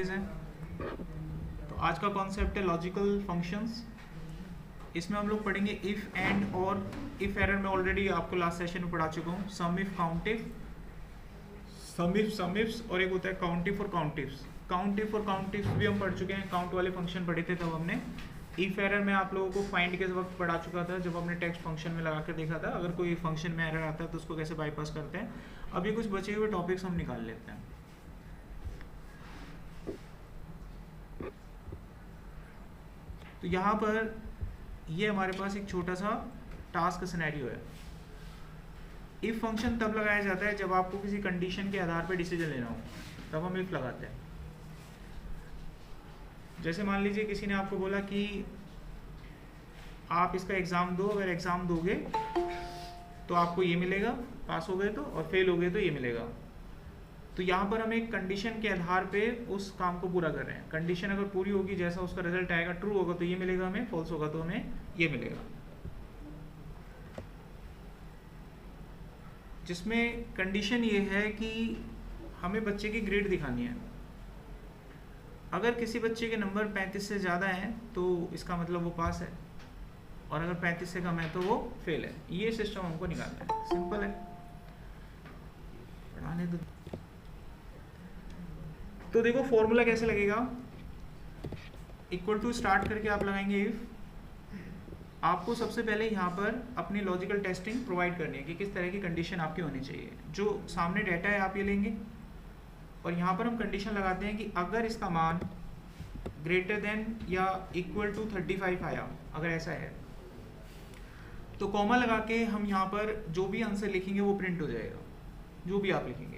हैं। तो आज का कॉन्सेप्ट है लॉजिकल फंक्शंस। इसमें हम लोग पढ़ेंगे इफ एंड और इफ एरर। मैं ऑलरेडी आपको लास्ट सेशन में पढ़ा चुका हूँ। Sum if, count if, sum ifs और एक होता है काउंट इफ और काउंट इफ्स। काउंट इफ और काउंट इफ्स भी हम पढ़ चुके हैं, काउंट वाले फंक्शन पढ़े थे तब हमने। इफ एरर में आप लोगों को फाइंड के वक्त पढ़ा चुका था जब हमने टेक्स्ट फंक्शन में लगा कर देखा था अगर कोई फंक्शन में एरर आता है तो उसको कैसे बाईपास करते हैं। अभी कुछ बचे हुए टॉपिक्स हम निकाल लेते हैं। तो यहाँ पर ये हमारे पास एक छोटा सा टास्क सिनेरियो है। इफ फंक्शन तब लगाया जाता है जब आपको किसी कंडीशन के आधार पर डिसीजन लेना हो, तब हम इफ लगाते हैं। जैसे मान लीजिए किसी ने आपको बोला कि आप इसका एग्ज़ाम दो, अगर एग्ज़ाम दोगे तो आपको ये मिलेगा, पास हो गए तो, और फेल हो गए तो ये मिलेगा। तो यहाँ पर हम एक कंडीशन के आधार पे उस काम को पूरा कर रहे हैं। कंडीशन अगर पूरी होगी, जैसा उसका रिजल्ट आएगा, ट्रू होगा तो ये मिलेगा हमें, फॉल्स होगा तो हमें ये मिलेगा। जिसमें कंडीशन ये है कि हमें बच्चे की ग्रेड दिखानी है। अगर किसी बच्चे के नंबर 35 से ज़्यादा हैं तो इसका मतलब वो पास है, और अगर 35 से कम है तो वो फेल है। ये सिस्टम हमको निकालना है, सिंपल है। पढ़ाने दो। तो देखो फॉर्मूला कैसे लगेगा। इक्वल टू स्टार्ट करके आप लगाएंगे इफ। आपको सबसे पहले यहाँ पर अपनी लॉजिकल टेस्टिंग प्रोवाइड करनी है कि किस तरह की कंडीशन आपकी होनी चाहिए। जो सामने डाटा है आप ये लेंगे और यहाँ पर हम कंडीशन लगाते हैं कि अगर इसका मान ग्रेटर देन या इक्वल टू 35 आया, अगर ऐसा है तो कॉमा लगा के हम यहाँ पर जो भी आंसर लिखेंगे वो प्रिंट हो जाएगा, जो भी आप लिखेंगे।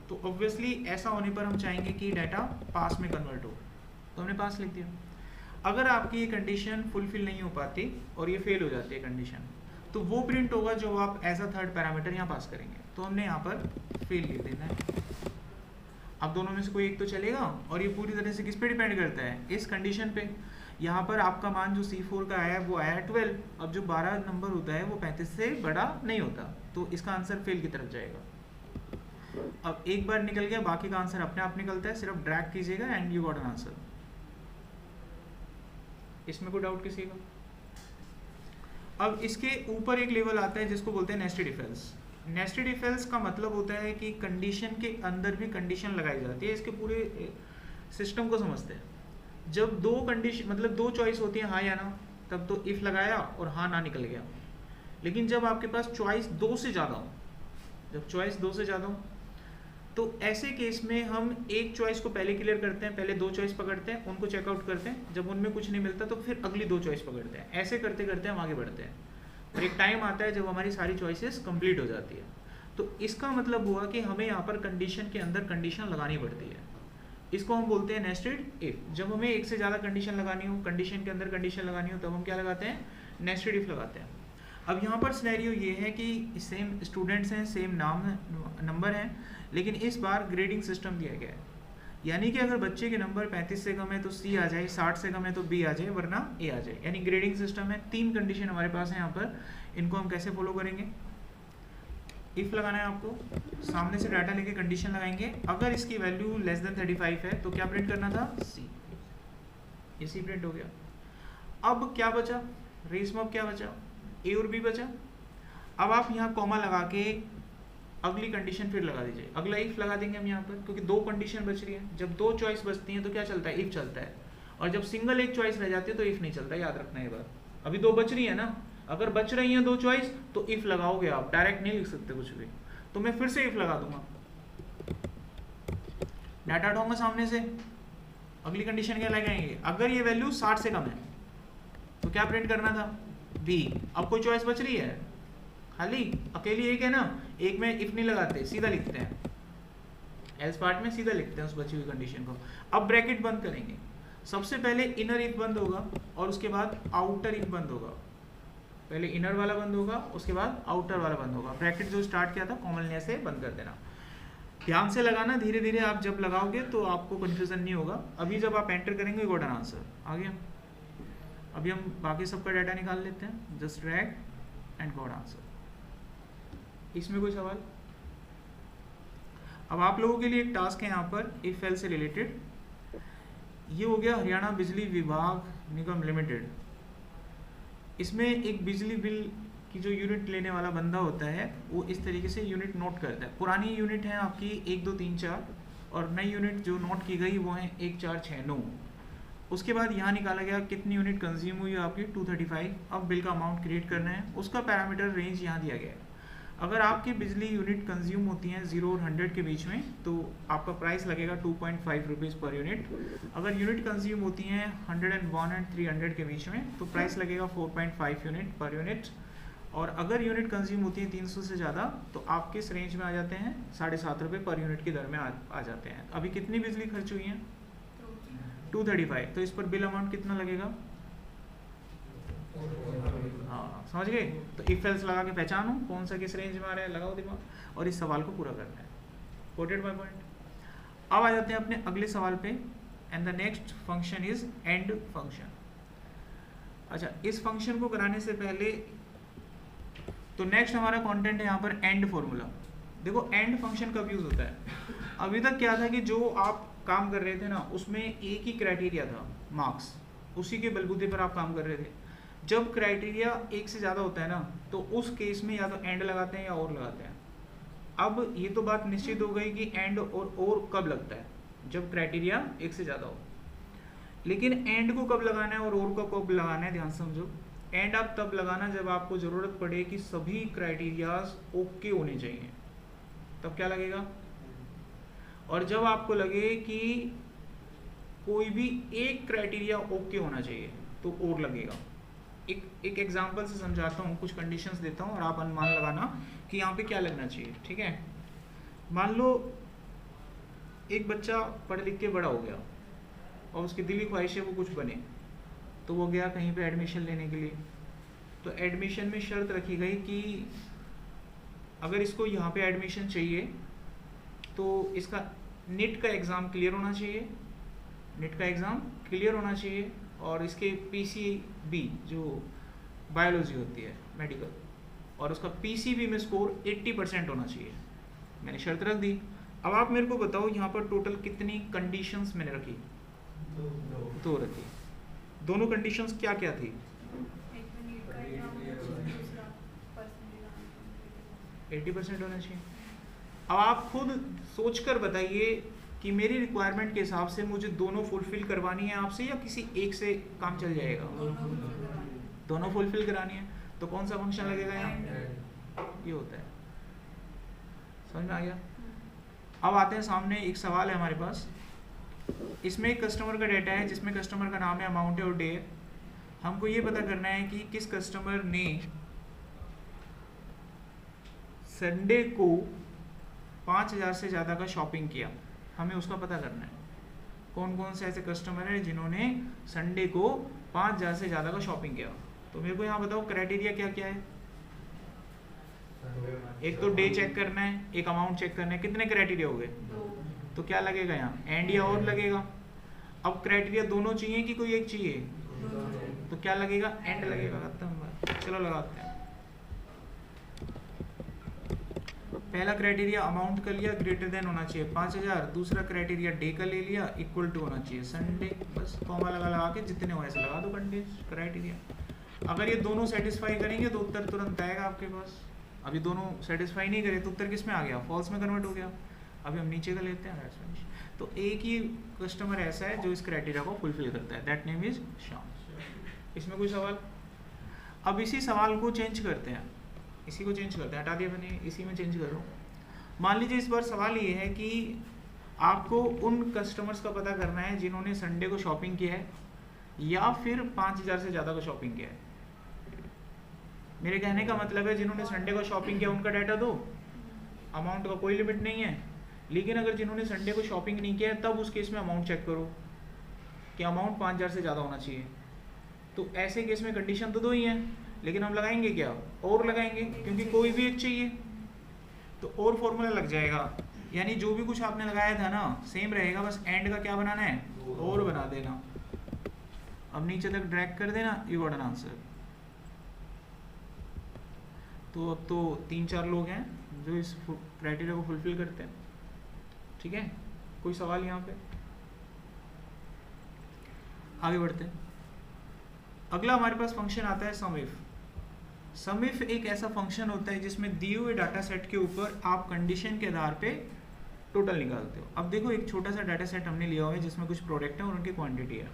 तो ऑब्वियसली ऐसा होने पर हम चाहेंगे कि डाटा पास में कन्वर्ट हो, तो हमने पास लिख दिया। अगर आपकी ये कंडीशन फुलफिल नहीं हो पाती और ये फेल हो जाती है कंडीशन, तो वो प्रिंट होगा जो आप एज अ थर्ड पैरामीटर यहाँ पास करेंगे। तो हमने यहाँ पर फेल लिख देना है। अब दोनों में से कोई एक तो चलेगा, और ये पूरी तरह से किस पे डिपेंड करता है, इस कंडीशन पे। यहाँ पर आपका मान जो C4 का आया वो आया 12। अब जो 12 नंबर होता है वो 35 से बड़ा नहीं होता, तो इसका आंसर फेल की तरफ जाएगा। अब एक बार निकल गया, बाकी का आंसर अपने आप निकलता है, सिर्फ ड्रैग कीजिएगा and you got an answer. इसमें कोई डाउट किसी का? अब इसके ऊपर एक लेवल आता है जिसको बोलते हैं nested if else. Nested if else का मतलब होता है कि कंडीशन के अंदर भी कंडीशन लगाई जाती है। इसके पूरे सिस्टम को समझते हैं। जब दो कंडीशन मतलब दो चॉइस होती है, हाँ या ना, तब तो इफ लगाया और हाँ ना निकल गया। लेकिन जब आपके पास चॉइस 2 से ज़्यादा हो, जब चॉइस 2 से ज़्यादा हो, तो ऐसे केस में हम एक चॉइस को पहले क्लियर करते हैं, पहले 2 चॉइस पकड़ते हैं, उनको चेकआउट करते हैं। जब उनमें कुछ नहीं मिलता तो फिर अगली 2 चॉइस पकड़ते हैं। ऐसे करते करते हम आगे बढ़ते हैं और एक टाइम आता है जब हमारी सारी चॉइसेस कंप्लीट हो जाती है। तो इसका मतलब हुआ कि हमें यहाँ पर कंडीशन के अंदर कंडीशन लगानी पड़ती है। इसको हम बोलते हैं नेस्टेड इफ। जब हमें एक से ज़्यादा कंडीशन लगानी हो, कंडीशन के अंदर कंडीशन लगानी हो, तब हम क्या लगाते हैं, नेस्टेड इफ लगाते हैं। अब यहाँ पर सिनेरियो ये है कि सेम स्टूडेंट्स हैं, सेम नाम नंबर हैं, लेकिन इस बार ग्रेडिंग सिस्टम दिया गया है। यानी कि अगर बच्चे के नंबर 35 से कम है तो C आ जाए, 60 से कम है तो B आ जाए, वरना A आ जाए। यानी ग्रेडिंग सिस्टम है। 3 कंडीशन हमारे पास है यहाँ पर। इनको हम कैसे फॉलो करेंगे, इफ लगाना है आपको, सामने से डाटा लेके कंडीशन लगाएंगे। अगर इसकी वैल्यू लेस देन 35 है तो क्या प्रिंट करना था, C। ये C प्रिंट हो गया। अब क्या बचा, रेस में अब क्या बचा, A और B बचा। अब आप यहाँ कॉमा लगा के अगली कंडीशन फिर लगा दीजिए। अगला इफ लगा देंगे हम यहाँ पर, क्योंकि 2 कंडीशन बच रही है। जब 2 चॉइस बचती हैं तो क्या चलता है, इफ चलता है। और जब सिंगल एक चॉइस रह जाती है तो इफ नहीं चलता, याद रखना ये बात। अभी 2 बच रही है ना, अगर बच रही हैं 2 चॉइस तो इफ लगाओगे आप, डायरेक्ट नहीं लिख सकते कुछ भी। तो मैं फिर से इफ लगा दूंगा, डाटा हटाऊंगा सामने से, अगली कंडीशन क्या लगाएंगे, अगर ये वैल्यू 60 से कम है तो क्या प्रिंट करना था, बी। अब कोई चॉइस बच रही है, खाली अकेली एक है ना, एक में इफ नहीं लगाते, सीधा लिखते हैं, एल्स पार्ट में सीधा लिखते हैं उस बची हुई कंडीशन को। अब ब्रैकेट बंद करेंगे। सबसे पहले इनर इफ बंद होगा और उसके बाद आउटर इफ बंद होगा। पहले इनर वाला बंद होगा, उसके बाद आउटर वाला बंद होगा। ब्रैकेट जो स्टार्ट किया था कॉमन लेने से बंद कर देना। ध्यान से लगाना, धीरे धीरे आप जब लगाओगे तो आपको कंफ्यूजन नहीं होगा। अभी जब आप एंटर करेंगे गॉट एन आंसर आ गया। अभी हम बाकी सबका डाटा निकाल लेते हैं, just drag and got answer. इसमें कोई सवाल? अब आप लोगों के लिए एक टास्क है यहाँ पर इफ एल्स से रिलेटेड। ये हो गया हरियाणा बिजली विभाग निगम लिमिटेड। इसमें एक बिजली बिल की जो यूनिट लेने वाला बंदा होता है वो इस तरीके से यूनिट नोट करता है। पुरानी यूनिट है आपकी 1 2 3 4 और नई यूनिट जो नोट की गई वो है 1 4 6 9। उसके बाद यहाँ निकाला गया कितनी यूनिट कंज्यूम हुई आपकी 235। अब बिल का अमाउंट क्रिएट करना है, उसका पैरामीटर रेंज यहाँ दिया गया है। अगर आपकी बिजली यूनिट कंज्यूम होती हैं 0 और 100 के बीच में तो आपका प्राइस लगेगा 2.5 रुपीज़ पर यूनिट। अगर यूनिट कंज्यूम होती हैं 101 एंड 300 के बीच में तो प्राइस लगेगा 4.5 यूनिट पर यूनिट। और अगर यूनिट कंज्यूम होती है 300 से ज़्यादा तो आप किस रेंज में आ जाते हैं, 7.5 रुपये पर यूनिट की दर में आ जाते हैं। अभी कितनी बिजली खर्च हुई है 235, तो इस पर बिल अमाउंट कितना लगेगा? हाँ समझ गए। तो इफ एल्स लगा के पहचानो कौन सा किस रेंज में आ रहा है, लगाओ दिमाग और इस सवाल को पूरा करना है। Coated by point. अब आ जाते हैं अपने अगले सवाल पे। And the next function is and function. अच्छा, इस फंक्शन को कराने से पहले तो नेक्स्ट हमारा कंटेंट है यहाँ पर एंड फॉर्मूला। देखो एंड फंक्शन कब यूज होता है? अभी तक क्या था कि जो आप काम कर रहे थे ना उसमें एक ही क्राइटेरिया था, मार्क्स, उसी के बलबूते पर आप काम कर रहे थे। जब क्राइटेरिया एक से ज़्यादा होता है ना तो उस केस में या तो एंड लगाते हैं या और लगाते हैं। अब ये तो बात निश्चित हो गई कि एंड और कब लगता है, जब क्राइटेरिया एक से ज़्यादा हो। लेकिन एंड को कब लगाना है और को कब लगाना है, ध्यान समझो। एंड आप तब लगाना जब आपको ज़रूरत पड़े कि सभी क्राइटेरियाज ओके होने चाहिए, तब क्या लगेगा। और जब आपको लगे कि कोई भी एक क्राइटेरिया ओके होना चाहिए तो और लगेगा। एक एग्जांपल से समझाता हूँ, कुछ कंडीशंस देता हूँ और आप अनुमान लगाना कि यहाँ पे क्या लगना चाहिए, ठीक है। मान लो एक बच्चा पढ़ लिख के बड़ा हो गया और उसकी दिली ख्वाहिश है वो कुछ बने, तो वो गया कहीं पे एडमिशन लेने के लिए। तो एडमिशन में शर्त रखी गई कि अगर इसको यहाँ पे एडमिशन चाहिए तो इसका नेट का एग्ज़ाम क्लियर होना चाहिए, नेट का एग्ज़ाम क्लियर होना चाहिए और इसके पीसीबी जो बायोलॉजी होती है मेडिकल, और उसका पीसीबी में स्कोर 80% होना चाहिए। मैंने शर्त रख दी। अब आप मेरे को बताओ यहाँ पर टोटल कितनी कंडीशंस मैंने रखी? दो रखी। दोनों कंडीशंस क्या क्या थी? 80% होना चाहिए। अब आप खुद सोचकर बताइए कि मेरी रिक्वायरमेंट के हिसाब से मुझे दोनों फुलफिल करवानी है आपसे या किसी एक से काम चल जाएगा? दोनों फुलफिल करानी है, तो कौन सा फंक्शन लगेगा यहाँ? ये होता है। समझ में आ गया? अब आते हैं सामने, एक सवाल है हमारे पास। इसमें एक कस्टमर का डेटा है जिसमें कस्टमर का नाम है, अमाउंट है और डे है। हमको ये पता करना है कि किस कस्टमर ने संडे को 5000 से ज़्यादा का शॉपिंग किया, हमें उसका पता करना है। कौन कौन से ऐसे कस्टमर हैं जिन्होंने संडे को 5000 से ज़्यादा का शॉपिंग किया। तो मेरे को यहाँ बताओ क्राइटेरिया क्या क्या है। एक तो डे चेक करना है, एक अमाउंट चेक करना है। कितने क्राइटेरिया हो गए? तो क्या लगेगा यहाँ? एंड या और लगेगा। अब क्राइटेरिया दोनों चाहिए कि कोई एक चाहिए? तो क्या लगेगा? एंड लगेगा। खत्म। चलो लगाते हैं। पहला क्राइटेरिया अमाउंट का लिया, ग्रेटर देन होना चाहिए 5000। दूसरा क्राइटेरिया डे का ले लिया, इक्वल टू होना चाहिए संडे। बस कॉमा लगा के जितने हो ऐसे लगा दो क्राइटेरिया। अगर ये दोनों सेटिस्फाई करेंगे तो उत्तर तुरंत आएगा आपके पास। अभी दोनों सेटिस्फाई नहीं करे तो उत्तर किस में आ गया? फॉल्स में कन्वर्ट हो गया। अभी हम नीचे का लेते हैं। तो एक ही कस्टमर ऐसा है जो इस क्राइटेरिया को फुलफिल करता है, दैट नेम इज श्याम। इसमें कोई सवाल? अब इसी सवाल को चेंज करते हैं, इसी को चेंज करते हैं। हटा दिया मैंने, इसी में चेंज करो। मान लीजिए इस बार सवाल ये है कि आपको उन कस्टमर्स का पता करना है जिन्होंने संडे को शॉपिंग किया है या फिर 5000 से ज़्यादा का शॉपिंग किया है। मेरे कहने का मतलब है जिन्होंने संडे को शॉपिंग किया उनका डाटा दो, अमाउंट का कोई लिमिट नहीं है। लेकिन अगर जिन्होंने संडे को शॉपिंग नहीं किया है तब उस केस में अमाउंट चेक करो कि अमाउंट 5000 से ज़्यादा होना चाहिए। तो ऐसे केस में कंडीशन तो दो ही हैं, लेकिन हम लगाएंगे क्या? और लगाएंगे, क्योंकि कोई भी एक चाहिए तो और फॉर्मूला लग जाएगा। यानी जो भी कुछ आपने लगाया था ना सेम रहेगा, बस एंड का क्या बनाना है? और बना देना। अब नीचे तक ड्रैग कर देना, यू गॉट एन आंसर। तो अब तो 3-4 लोग हैं जो इस क्राइटेरिया को फुलफिल करते हैं। ठीक है, कोई सवाल यहाँ पे? आगे बढ़ते हैं। अगला हमारे पास फंक्शन आता है सम इफ। सम इफ एक ऐसा फंक्शन होता है जिसमें दिए हुए डाटा सेट के ऊपर आप कंडीशन के आधार पे टोटल निकालते हो। अब देखो एक छोटा सा डाटा सेट हमने लिया हुआ है जिसमें कुछ प्रोडक्ट है और उनकी क्वांटिटी है।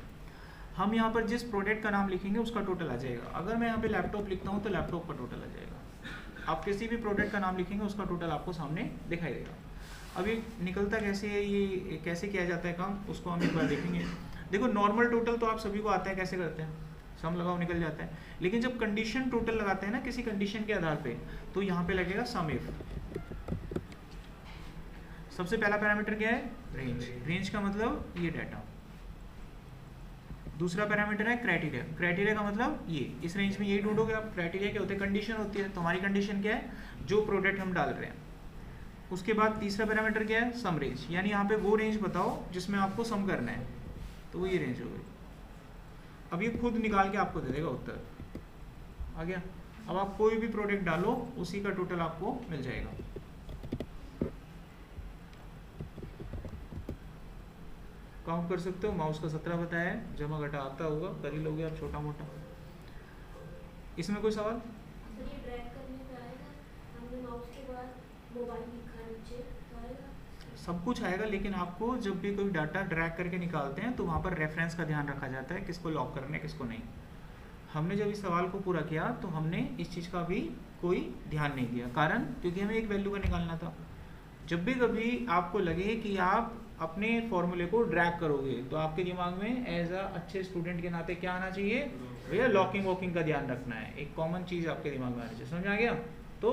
हम यहाँ पर जिस प्रोडक्ट का नाम लिखेंगे उसका टोटल आ जाएगा। अगर मैं यहाँ पे लैपटॉप लिखता हूँ तो लैपटॉप का टोटल आ जाएगा। आप किसी भी प्रोडक्ट का नाम लिखेंगे उसका टोटल आपको सामने दिखाई देगा। अब ये निकलता कैसे है, ये कैसे किया जाता है काम, उसको हम एक बार देखेंगे। देखो नॉर्मल टोटल तो आप सभी को आता है, कैसे करते हैं, सम लगाओ निकल जाता है। लेकिन जब कंडीशन टोटल लगाते हैं ना किसी कंडीशन के आधार पे, तो यहाँ पे लगेगा सम इफ। सबसे पहला पैरामीटर क्या है, रेंज। रेंज का मतलब ये डाटा। दूसरा पैरामीटर है क्राइटेरिया। क्राइटेरिया का मतलब ये, इस रेंज में यही ढूंढोगे आप। क्राइटेरिया क्या होते हैं, कंडीशन होती है। तो हमारी कंडीशन क्या है, जो प्रोडक्ट हम डाल रहे हैं। उसके बाद तीसरा पैरामीटर क्या है, सम रेंज, यानी यहाँ पे वो रेंज बताओ जिसमें आपको सम करना है, तो वो ये रेंज हो गई। अब ये खुद निकाल के आपको दे देगा उत्तर, आ गया। अब आप कोई भी प्रोडक्ट डालो उसी का टोटल आपको मिल जाएगा। काउंट कर सकते हो, माउस का 17 बताया है, जमा घटा आता होगा, कर ही लोगे आप छोटा मोटा। इसमें कोई सवाल? सब कुछ आएगा, लेकिन आपको जब भी कोई डाटा ड्रैग करके निकालते हैं तो वहाँ पर रेफरेंस का ध्यान रखा जाता है, किसको लॉक करना है किसको नहीं। हमने जब इस सवाल को पूरा किया तो हमने इस चीज़ का भी कोई ध्यान नहीं दिया, कारण क्योंकि हमें एक वैल्यू का निकालना था। जब भी कभी आपको लगे कि आप अपने फॉर्मूले को ड्रैग करोगे तो आपके दिमाग में एज अ अच्छे स्टूडेंट के नाते क्या आना चाहिए, भैया लॉकिंग वॉकिंग का ध्यान रखना है। एक कॉमन चीज़ आपके दिमाग में आनी चाहिए, समझ आ गया? तो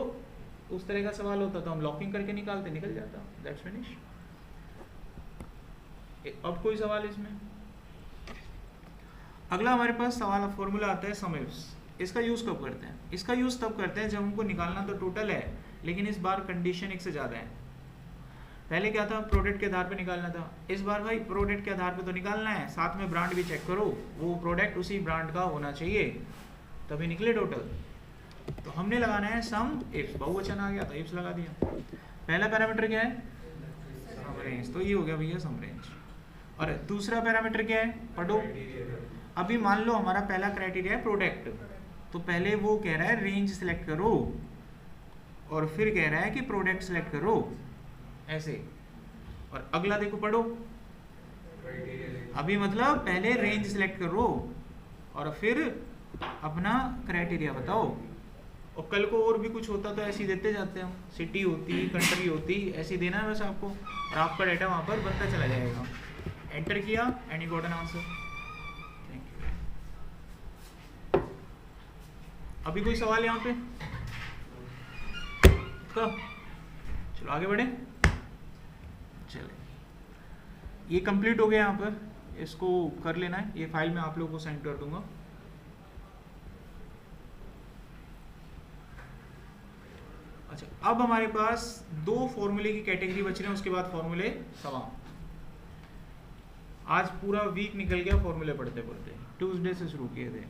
उस तरह का सवाल होता तो हम लॉकिंग करके निकालते, निकल जाता, दैट्स फिनिश। अब कोई सवाल इसमें? अगला हमारे पास सवाल फॉर्मूला आता है सम इफ्स। इसका यूज़ कब करते हैं? इसका यूज़ तब करते हैं जब हमको निकालना तो टोटल है, लेकिन इस बार कंडीशन एक से ज़्यादा है। पहले क्या था, प्रोडक्ट के आधार पे निकालना था। इस बार भाई प्रोडक्ट के आधार पे तो निकालना है, साथ में ब्रांड भी चेक करो, वो प्रोडक्ट उसी ब्रांड का होना चाहिए तभी निकले टोटल। तो हमने लगाना है सम इफ्स। बहुवचन आ गया तो इफ्स लगा दिया। पहला पैरामीटर क्या है, सम रेंज, तो ये हो गया भैया सम रेंज। और दूसरा पैरामीटर क्या है, पढ़ो। अभी मान लो हमारा पहला क्राइटेरिया है प्रोडक्ट, तो पहले वो कह रहा है रेंज सिलेक्ट करो और फिर कह रहा है कि प्रोडक्ट सिलेक्ट करो, ऐसे। और अगला देखो, पढ़ो। अभी मतलब पहले रेंज सिलेक्ट करो और फिर अपना क्राइटेरिया बताओ। और कल को और भी कुछ होता तो ऐसे ही देते जाते हैं, सिटी होती, कंट्री होती, ऐसे देना है बस आपको, और आपका डाटा वहां पर बनता चला जाएगा। एंटर किया and you got an answer. Thank you. अभी कोई सवाल यहाँ पे? चलो आगे बढ़े। चले, ये कंप्लीट हो गया यहाँ पर, इसको कर लेना है। ये फाइल मैं आप लोगों को सेंड कर दूंगा। अच्छा, अब हमारे पास दो फॉर्मूले की कैटेगरी बच रहे हैं, उसके बाद फॉर्मूले समाप्त। आज पूरा वीक निकल गया फॉर्मूले पढ़ते पढ़ते, ट्यूसडे से शुरू किए थे।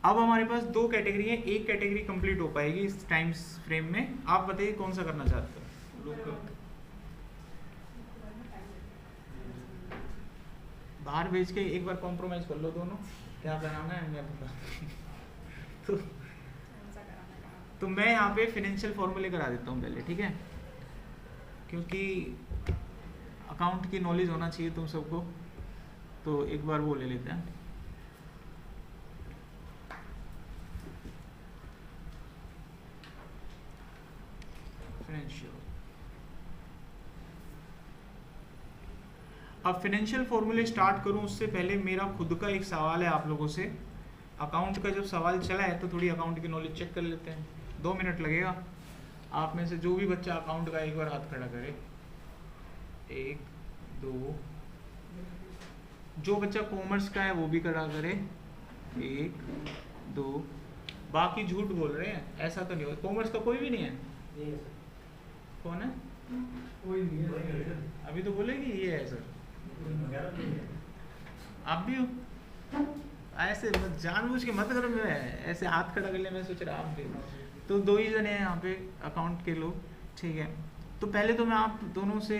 अब हमारे पास दो कैटेगरी है, एक कैटेगरी कंप्लीट हो पाएगी इस टाइम फ्रेम में। आप बताइए कौन सा करना चाहते हो? बाहर भेज के एक बार कॉम्प्रोमाइज कर लो दोनों, क्या बनाना है मैं बता तो मैं यहाँ पे फाइनेंशियल फॉर्मूले करा देता हूँ पहले, ठीक है? क्योंकि अकाउंट की नॉलेज होना चाहिए तुम सबको, तो एक बार वो ले लेते हैं। फाइनेंशियल, अब फाइनेंशियल फॉर्मूले स्टार्ट करूं उससे पहले मेरा खुद का एक सवाल है आप लोगों से। अकाउंट का जब सवाल चला है तो थोड़ी अकाउंट की नॉलेज चेक कर लेते हैं। 2 मिनट लगेगा। आप में से जो भी बच्चा अकाउंट का एक बार हाथ खड़ा करे, 1 2, जो बच्चा कॉमर्स का है वो भी खड़ा करे, 1 2, बाकी झूठ बोल रहे हैं, ऐसा तो नहीं हो। कॉमर्स का कोई भी नहीं है? कौन है? कोई नहीं है। अभी तो बोलेगी ये है सर, आप भी हो? ऐसे जानबूझ के मत करो, मैं ऐसे हाथ खड़ा कर ले, मैं सोच रहा आप भी। तो 2 ही जने हैं यहाँ पे अकाउंट के लोग, ठीक है? तो पहले तो मैं आप दोनों से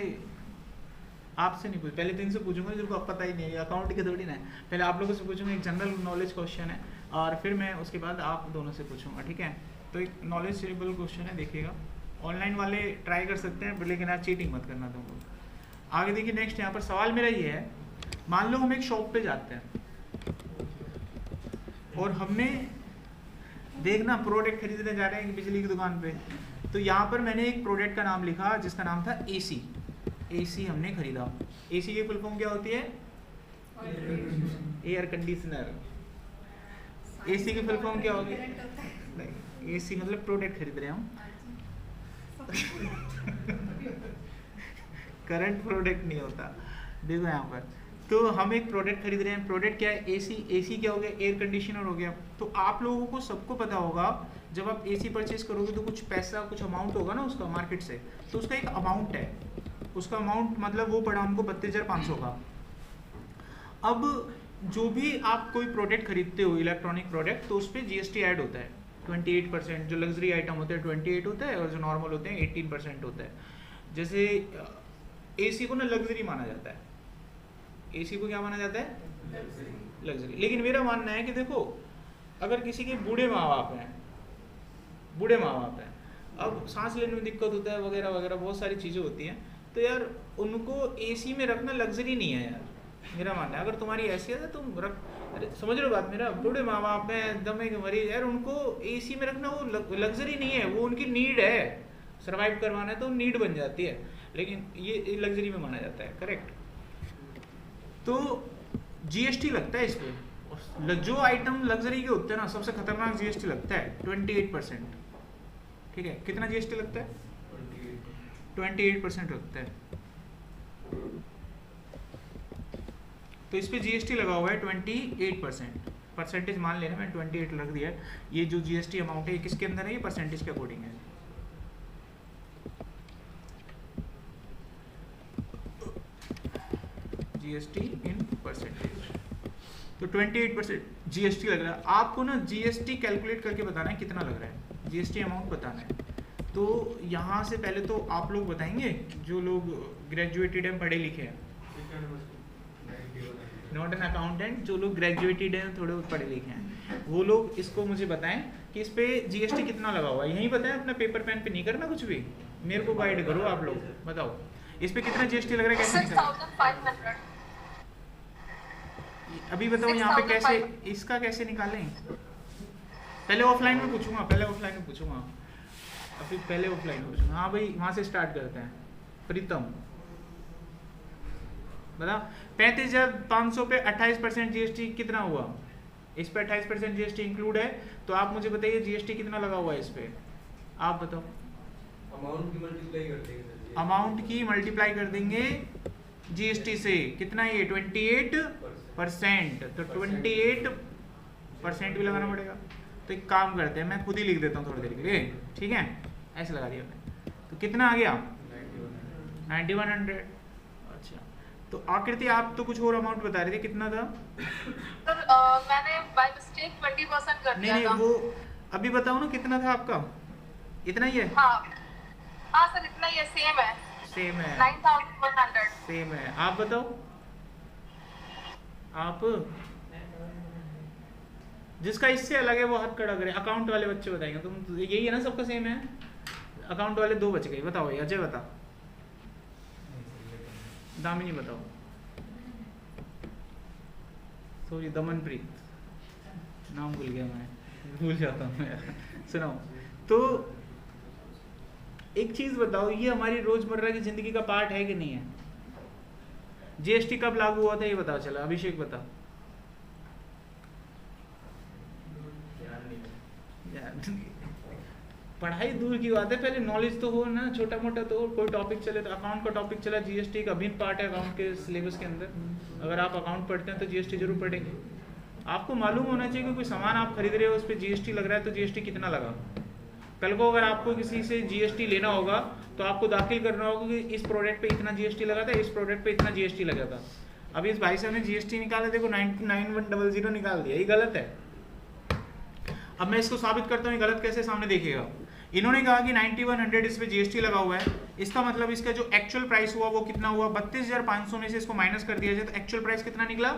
आपसे नहीं पूछ, पहले तो इनसे पूछूंगा जिनको अब पता ही नहीं है, अकाउंट के थोड़ी ना है। पहले आप लोगों से पूछूंगा, एक जनरल नॉलेज क्वेश्चन है, और फिर मैं उसके बाद आप दोनों से पूछूंगा, ठीक है। तो एक नॉलेजेबल क्वेश्चन है, देखिएगा। ऑनलाइन वाले ट्राई कर सकते हैं, लेकिन आप चीटिंग मत करना तुमको। आगे देखिए, नेक्स्ट यहाँ पर सवाल मेरा ये है, मान लो हम एक शॉप पे जाते हैं और हमने देखना प्रोडक्ट खरीदने जा रहे हैं बिजली की दुकान पे। तो यहाँ पर मैंने एक प्रोडक्ट का नाम लिखा जिसका नाम था एसी। एसी हमने खरीदा। एसी की फुल फॉर्म क्या होती है? Air conditioner. एसी की फुल फॉर्म क्या होगी? नहीं, एसी मतलब प्रोडक्ट खरीद रहे हैं हम। करंट प्रोडक्ट नहीं होता। देखो यहाँ पर, तो हम एक प्रोडक्ट खरीद रहे हैं। प्रोडक्ट क्या है? एसी। एसी क्या हो गया? एयर कंडीशनर हो गया। तो आप लोगों को सबको पता होगा, जब आप एसी परचेज करोगे तो कुछ पैसा, कुछ अमाउंट होगा ना उसका मार्केट से, तो उसका एक अमाउंट है। उसका अमाउंट मतलब वो पड़ा हमको 32,500 का। अब जो भी आप कोई प्रोडक्ट खरीदते हो, इलेक्ट्रॉनिक प्रोडक्ट, तो उस पर जीएसटी ऐड होता है 28%। जो लग्जरी आइटम होते हैं 28 होता है, और जो नॉर्मल होते हैं 18% होता है। जैसे एसी को ना लग्जरी माना जाता है। एसी को क्या माना जाता है? लग्जरी। लेकिन मेरा मानना है कि देखो, अगर किसी के बूढ़े माँ बाप हैं, अब सांस लेने में दिक्कत होता है वगैरह वगैरह, बहुत सारी चीज़ें होती हैं, तो यार उनको एसी में रखना लग्जरी नहीं है यार, मेरा मानना है। अगर तुम्हारी हैसियत है तुम रख, अरे समझ रहे हो बात मेरा? बूढ़े माँ बाप हैं, दमे के मरीज, यार उनको एसी में रखना वो लग्जरी नहीं है, वो उनकी नीड है। सर्वाइव करवाना है तो नीड बन जाती है, लेकिन ये लग्जरी में माना जाता है। करेक्ट। तो जीएसटी लगता है इस पे। जो आइटम लग्जरी के होते हैं ना, सबसे खतरनाक जीएसटी लगता है 28%। ठीक है, कितना जीएसटी लगता है? 28% लगता है। तो इस पे जीएसटी लगा हुआ है 28%। परसेंटेज मान लेना, मैं 28 रख दिया। ये जो जीएसटी अमाउंट है, ये किसके अंदर है? ये परसेंटेज के अकॉर्डिंग है। जीएसटी इन परसेंटेज, तो 28% जीएसटी लग रहा है। आपको ना जीएसटी कैलकुलेट करके बताना है कितना लग रहा है, जीएसटी अमाउंट बताना है। तो यहाँ से पहले तो आप लोग बताएंगे, जो लोग ग्रेजुएटेड हैं, पढ़े लिखे हैं, नॉट एन अकाउंटेंट, जो लोग ग्रेजुएटेड हैं, थोड़े बहुत पढ़े लिखे हैं, वो लोग इसको मुझे बताएं कि इस पे जीएसटी कितना लगा हुआ है। यहीं बताएं, अपना पेपर पेन पे नहीं करना कुछ भी, मेरे को गाइड करो आप लोग। बताओ इस पे कितना जीएसटी लग रहा है, कैसे निकालें? 6,500। अभी बताओ यहाँ पे कैसे, इसका कैसे निकालें? पहले ऑफलाइन में पूछूंगा, अभी पहले ऑफलाइन में पूछूंगा। हाँ भाई, वहाँ से स्टार्ट करते हैं। प्रीतम बता, 35,500 पे 28% जीएसटी कितना हुआ? इस पे 28% जीएसटी इंक्लूड है, तो आप मुझे बताइए जीएसटी कितना लगा हुआ है इस पे, आप बताओ। अमाउंट की मल्टीप्लाई कर देंगे जीएसटी से, कितना ये 28%, तो 28% भी लगाना पड़ेगा। तो एक काम करते हैं, मैं खुद ही लिख देता हूँ थोड़ी देर के लिए, ठीक है? ऐसे लगा दिया मैंने, तो कितना आ गया? 9100। अच्छा, तो आकृति आप तो कुछ और अमाउंट बता रहे थे, कितना था? सर मैंने बाय मिस्टेक 20% कर दिया था। नहीं, वो अभी बताओ ना कितना था आपका? इतना ही है? हाँ सर, इतना ही है, सेम है 9,100। सेम है। आप बताओ, आप जिसका इससे अलग है वो हाथ खड़ा करे। अकाउंट वाले बच्चे बताएंगे, तुम यही है ना, सबका सेम है। अकाउंट वाले 2 बच गए, बताओ। अजय बता, दामिनी बताओ, सॉरी दमनप्रीत, नाम भूल गया मैं, भूल जाता हूँ यार। सुनाओ तो, एक चीज बताओ, ये हमारी रोजमर्रा की जिंदगी का पार्ट है कि नहीं है? जीएसटी कब लागू हुआ था ये बताओ, चला अभिषेक बता। पढ़ाई दूर की बात है, पहले नॉलेज तो हो ना, छोटा मोटा तो हो। कोई टॉपिक चले तो, अकाउंट का टॉपिक चला, जीएसटी का अभिन्न पार्ट है अकाउंट के सिलेबस के अंदर। अगर आप अकाउंट पढ़ते हैं तो जीएसटी जरूर पढ़ेंगे। आपको मालूम होना चाहिए कि कोई सामान आप खरीद रहे हो, उस पर जीएसटी लग रहा है, तो जीएसटी कितना लगा। कल को अगर आपको किसी से जीएसटी लेना होगा तो आपको दाखिल करना होगा कि इस प्रोडक्ट पे इतना जीएसटी लगा था, इस प्रोडक्ट पे इतना जीएसटी लगा था। अभी इस भाई साहब ने जीएसटी निकाला, देखो 9100 निकाल दिया, ये गलत है। अब मैं इसको साबित करता हूँ ये गलत कैसे, सामने देखिएगा। इन्होंने कहा कि 9100 इस पे जीएसटी लगा हुआ है, इसका मतलब इसका जो एक्चुअल प्राइस हुआ वो कितना हुआ, 32,500 में से इसको माइनस कर दिया जाए तो एक्चुअल प्राइस कितना निकला,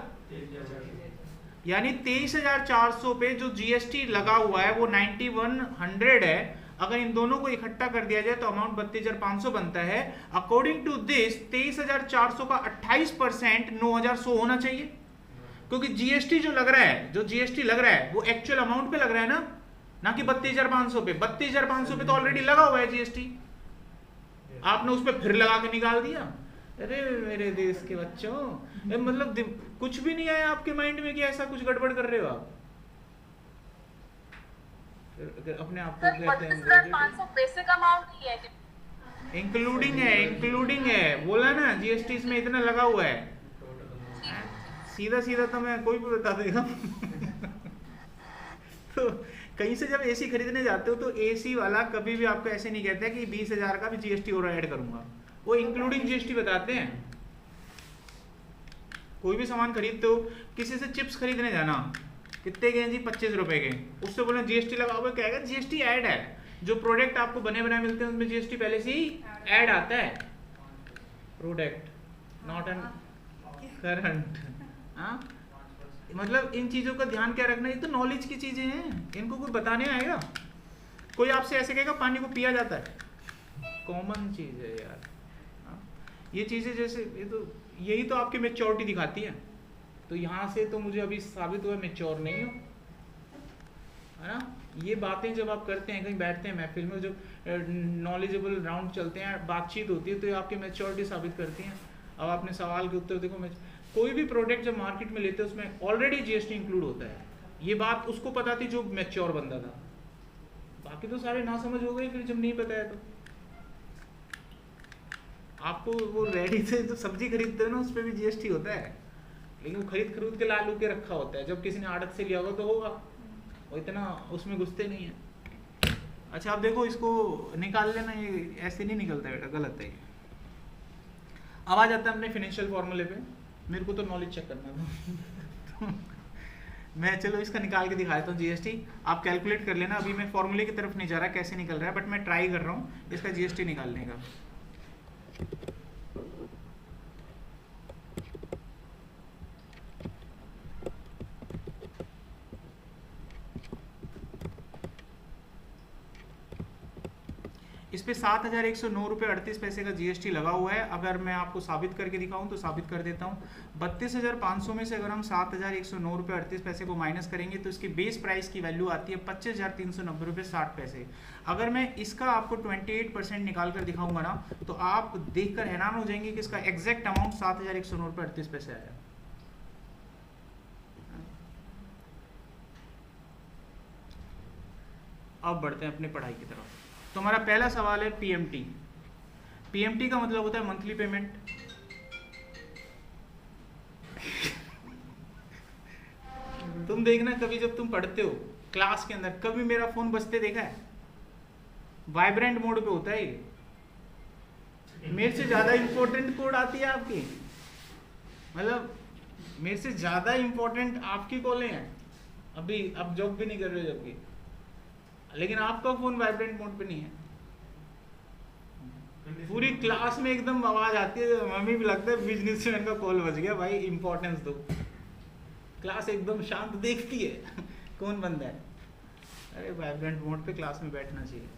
यानी 23,400 पे जो जीएसटी लगा हुआ है वो 9100 है। अगर इन दोनों को इकट्ठा कर दिया जाए तो अमाउंट 32,500 बनता है। अकॉर्डिंग टू दिस 23,400 का 28% 9,100 होना चाहिए, क्योंकि जीएसटी जो लग रहा है, जो जीएसटी लग रहा है वो एक्चुअल अमाउंट पे लग रहा है ना कि 32,500 पे। 32,500 पे तो ऑलरेडी लगा हुआ है जीएसटी, आपने उस पर फिर लगा के निकाल दिया। अरे मेरे देश के बच्चों, मतलब कुछ भी नहीं आया आपके माइंड में कि ऐसा कुछ गड़बड़ कर रहे हो आप, अपने आप को कहते हैं 32,500 बेसिक अमाउंट ही है, इंक्लूडिंग है बोला ना, जीएसटी इसमें इतना लगा हुआ है। सीधा सीधा तो मैं कोई भी बता देगा। तो कहीं से जब एसी खरीदने जाते हो तो एसी वाला कभी भी आपको ऐसे नहीं कहता है कि 20,000 का भी जीएसटी और ऐड करूंगा, वो इंक्लूडिंग जीएसटी बताते हैं। कोई भी सामान खरीदते हो, किसी से चिप्स खरीदने जाना, कितने गए जी, 25 रुपए के, उससे बोले जीएसटी लगा हुआ, कहेगा जीएसटी ऐड है। जो प्रोडक्ट आपको बने बनाए मिलते हैं उनमें जीएसटी पहले से ही ऐड आता है, प्रोडक्ट नॉट एन करंट। मतलब इन चीजों का ध्यान क्या रखना, ये तो नॉलेज की चीजें हैं, इनको कोई बताने आएगा? कोई आपसे ऐसे कहेगा पानी को पिया जाता है, कॉमन चीज है यार। ये चीजें जैसे ये तो यही तो आपकी मैच्योरिटी दिखाती है। तो यहाँ से तो मुझे अभी साबित हुआ मैच्योर नहीं हो, है ना। ये बातें जब आप करते हैं, कहीं बैठते हैं महफिल में, जब नॉलेजेबल राउंड चलते हैं, बातचीत होती है, तो ये आपकी मैच्योरिटी साबित करती हैं। अब आपने सवाल के उत्तर देखो, कोई भी प्रोडक्ट जब मार्केट में लेते हैं उसमें ऑलरेडी जीएसटी इंक्लूड होता है। ये बात उसको पता थी जो मैच्योर बंदा था, बाकी तो सारे ना समझ हो गए फिर जब नहीं बताया तो। आपको वो रेडी से जो सब्जी खरीदते हो ना, उस पर भी जीएसटी होता है, लेकिन वो खरीद के लालू के रखा होता है। जब किसी ने आड़त से लिया होगा तो होगा, वो इतना उसमें घुसते नहीं है। अच्छा आप देखो, इसको निकाल लेना, ये ऐसे नहीं निकलता बेटा, गलत है। अब आ जाता है अपने फाइनेंशियल फॉर्मूले पे। मेरे को तो नॉलेज चेक करना था। मैं चलो इसका निकाल के दिखा देता हूँ जीएसटी, आप कैलकुलेट कर लेना। अभी मैं फॉर्मूले की तरफ नहीं जा रहा कैसे निकल रहा है, बट मैं ट्राई कर रहा हूँ इसका जीएसटी निकालने का। इस पे 7,109 रुपये 38 पैसे का जीएसटी लगा हुआ है। अगर मैं आपको साबित करके दिखाऊं तो साबित कर देता हूं। 32,500 में से अगर हम 7,109 रुपये 38 पैसे को माइनस करेंगे तो इसकी बेस प्राइस की वैल्यू आती है 25,390 रुपये 60 पैसे। अगर मैं इसका आपको 28% निकाल कर दिखाऊंगा ना, तो आप देखकर हैरान हो जाएंगे कि इसका एग्जैक्ट अमाउंट 7,109 रुपये 38 पैसे आया। अब बढ़ते हैं अपनी पढ़ाई की तरफ। तो हमारा पहला सवाल है पीएमटी। पीएमटी का मतलब होता है मंथली पेमेंट। तुम देखना कभी जब तुम पढ़ते हो क्लास के अंदर, कभी मेरा फोन बजते देखा है? वाइब्रेंट मोड पे होता है ये। मेरे से ज्यादा इंपॉर्टेंट कोड आती है आपकी, मतलब मेरे से ज्यादा इंपॉर्टेंट आपकी कॉलें हैं। अभी आप जॉब भी नहीं कर रहे हो जबकि, लेकिन आपका फोन वाइब्रेंट मोड पे नहीं है। पूरी क्लास में एकदम आवाज आती है, मम्मी भी लगता है बिजनेसमैन का कॉल बज गया, भाई इंपॉर्टेंस दो। क्लास एकदम शांत देखती है कौन बंदा है। अरे वाइब्रेंट मोड पे क्लास में बैठना चाहिए।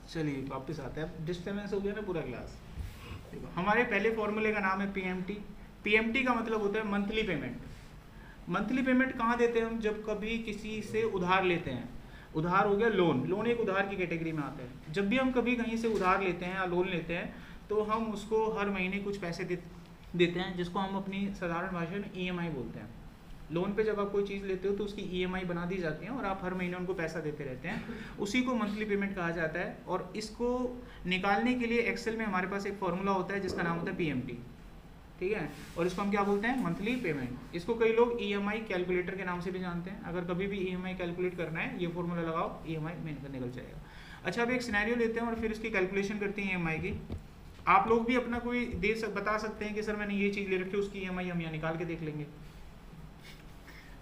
चलिए वापस आते हैं, डिस्टर्बेंस हो गया ना पूरा क्लास। देखो हमारे पहले फॉर्मूले का नाम है पीएमटी। पीएमटी का मतलब होता है मंथली पेमेंट। मंथली पेमेंट कहाँ देते हैं हम? जब कभी किसी से उधार लेते हैं। उधार हो गया लोन, लोन एक उधार की कैटेगरी में आता है। जब भी हम कभी कहीं से उधार लेते हैं या लोन लेते हैं तो हम उसको हर महीने कुछ पैसे देते हैं, जिसको हम अपनी साधारण भाषा में ईएमआई बोलते हैं। लोन पे जब आप कोई चीज़ लेते हो तो उसकी ईएमआई बना दी जाती है और आप हर महीने उनको पैसा देते रहते हैं, उसी को मंथली पेमेंट कहा जाता है। और इसको निकालने के लिए एक्सेल में हमारे पास एक फॉर्मूला होता है जिसका नाम होता है पीएमटी, ठीक है। और इसको हम क्या बोलते हैं? Monthly payment. इसको कई लोग ईएमआई कैलकुलेटर के नाम से भी जानते हैं। अगर कभी भी ईएमआई कैलकुलेट करना है, ये फॉर्मूला लगाओ, ईएमआई निकल जाएगा। अच्छा, अब एक सिनेरियो लेते हैं और फिर इसकी कैलकुलेशन करते हैं ईएमआई की। आप लोग भी अपना कोई बता सकते हैं कि सर मैंने ये चीज़ ले रखी है, उसकी ईएमआई हम यहाँ निकाल के देख लेंगे,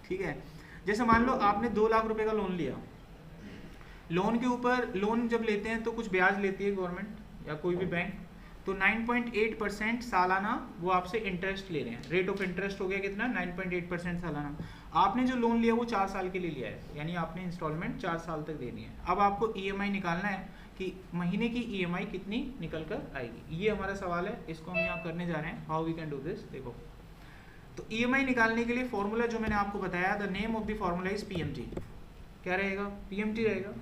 ठीक है। जैसे मान लो आपने 2 लाख रुपए का लोन लिया, लोन के ऊपर, लोन जब लेते हैं तो कुछ ब्याज लेती है गवर्नमेंट या कोई भी बैंक, तो 9.8% सालाना वो आपसे इंटरेस्ट ले रहे हैं। रेट ऑफ इंटरेस्ट हो गया कितना, 9.8% सालाना। आपने जो लोन लिया वो 4 साल के लिए लिया है, यानी आपने इंस्टॉलमेंट 4 साल तक देनी है। अब आपको ईएमआई निकालना है कि महीने की ईएमआई कितनी निकल कर आएगी, ये हमारा सवाल है, इसको हम यहाँ करने जा रहे हैं। How we can do this, देखो। तो ईएमआई निकालने के लिए फॉर्मूला जो मैंने आपको बताया, the name of the formula is PMT. क्या रहेगा, पीएमटी रहेगा।